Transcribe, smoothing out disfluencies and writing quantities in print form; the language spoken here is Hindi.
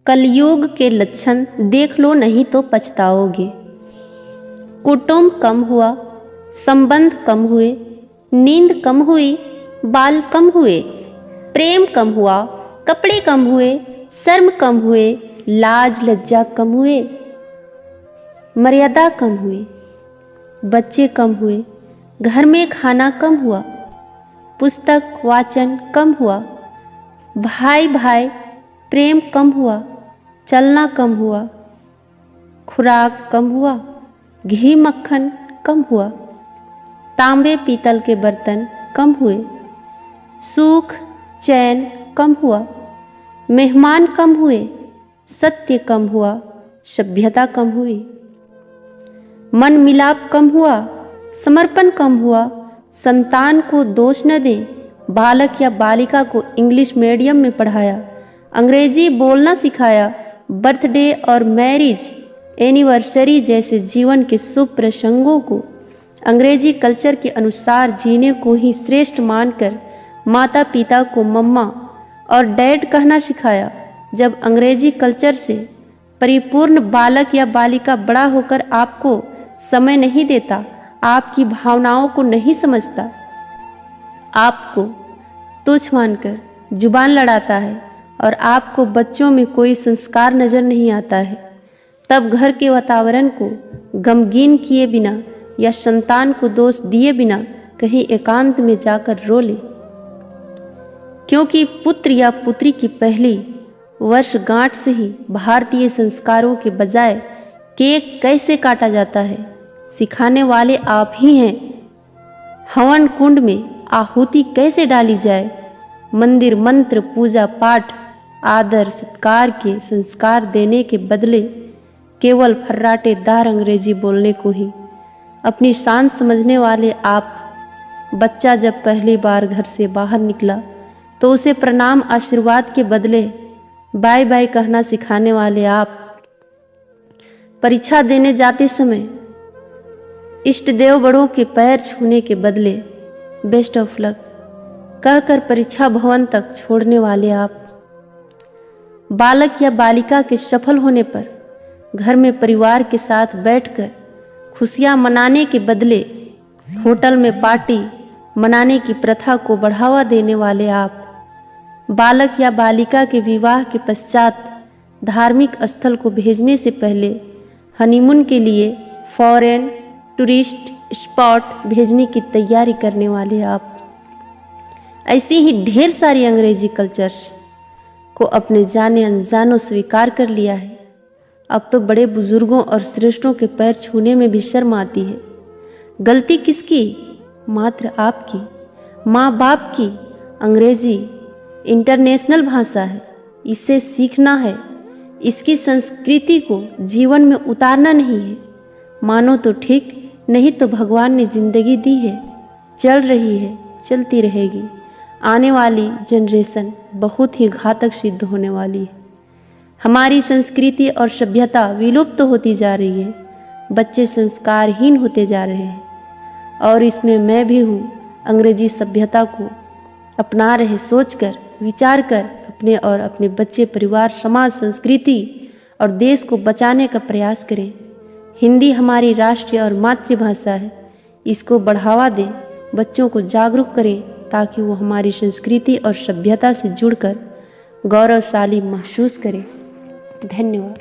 कलयुग के लक्षण देख लो, नहीं तो पछताओगे। कुटुंब कम हुआ, संबंध कम हुए, नींद कम हुई, बाल कम हुए, प्रेम कम हुआ, कपड़े कम हुए, शर्म कम हुए, लाज लज्जा कम हुए, मर्यादा कम हुई, बच्चे कम हुए, घर में खाना कम हुआ, पुस्तक वाचन कम हुआ, भाई भाई प्रेम कम हुआ, चलना कम हुआ, खुराक कम हुआ, घी मक्खन कम हुआ, तांबे पीतल के बर्तन कम हुए, सुख चैन कम हुआ, मेहमान कम हुए, सत्य कम हुआ, सभ्यता कम हुई, मन मिलाप कम हुआ, समर्पण कम हुआ, संतान को दोष न दें। बालक या बालिका को इंग्लिश मीडियम में पढ़ाया, अंग्रेजी बोलना सिखाया, बर्थडे और मैरिज एनिवर्सरी जैसे जीवन के शुभ प्रसंगों को अंग्रेजी कल्चर के अनुसार जीने को ही श्रेष्ठ मानकर माता पिता को मम्मा और डैड कहना सिखाया। जब अंग्रेजी कल्चर से परिपूर्ण बालक या बालिका बड़ा होकर आपको समय नहीं देता, आपकी भावनाओं को नहीं समझता, आपको तुच्छ मानकर जुबान लड़ाता है और आपको बच्चों में कोई संस्कार नजर नहीं आता है, तब घर के वातावरण को गमगीन किए बिना या संतान को दोष दिए बिना कहीं एकांत में जाकर रो ले। क्योंकि पुत्र या पुत्री की पहली वर्षगांठ से ही भारतीय संस्कारों के बजाय केक कैसे काटा जाता है सिखाने वाले आप ही हैं। हवन कुंड में आहुति कैसे डाली जाए, मंदिर मंत्र पूजा पाठ आदर सत्कार के संस्कार देने के बदले केवल फर्राटेदार अंग्रेजी बोलने को ही अपनी शान समझने वाले आप। बच्चा जब पहली बार घर से बाहर निकला तो उसे प्रणाम आशीर्वाद के बदले बाय बाय कहना सिखाने वाले आप। परीक्षा देने जाते समय इष्ट देव बड़ों के पैर छूने के बदले बेस्ट ऑफ लक कहकर परीक्षा भवन तक छोड़ने वाले आप। बालक या बालिका के सफल होने पर घर में परिवार के साथ बैठकर खुशियां मनाने के बदले होटल में पार्टी मनाने की प्रथा को बढ़ावा देने वाले आप। बालक या बालिका के विवाह के पश्चात धार्मिक स्थल को भेजने से पहले हनीमून के लिए फॉरेन टूरिस्ट स्पॉट भेजने की तैयारी करने वाले आप। ऐसी ही ढेर सारी अंग्रेजी कल्चर्स को अपने जाने अनजानों स्वीकार कर लिया है। अब तो बड़े बुजुर्गों और श्रेष्ठों के पैर छूने में भी शर्म आती है। गलती किसकी? मात्र आपकी, माँ बाप की। अंग्रेजी इंटरनेशनल भाषा है, इसे सीखना है, इसकी संस्कृति को जीवन में उतारना नहीं है। मानो तो ठीक, नहीं तो भगवान ने जिंदगी दी है, चल रही है, चलती रहेगी। आने वाली जनरेशन बहुत ही घातक सिद्ध होने वाली है। हमारी संस्कृति और सभ्यता विलुप्त होती जा रही है, बच्चे संस्कारहीन होते जा रहे हैं और इसमें मैं भी हूँ। अंग्रेजी सभ्यता को अपना रहे सोचकर विचार कर अपने और अपने बच्चे परिवार समाज संस्कृति और देश को बचाने का प्रयास करें। हिंदी हमारी राष्ट्रीय और मातृभाषा है, इसको बढ़ावा दें, बच्चों को जागरूक करें ताकि वो हमारी संस्कृति और सभ्यता से जुड़कर गौरवशाली महसूस करें। धन्यवाद।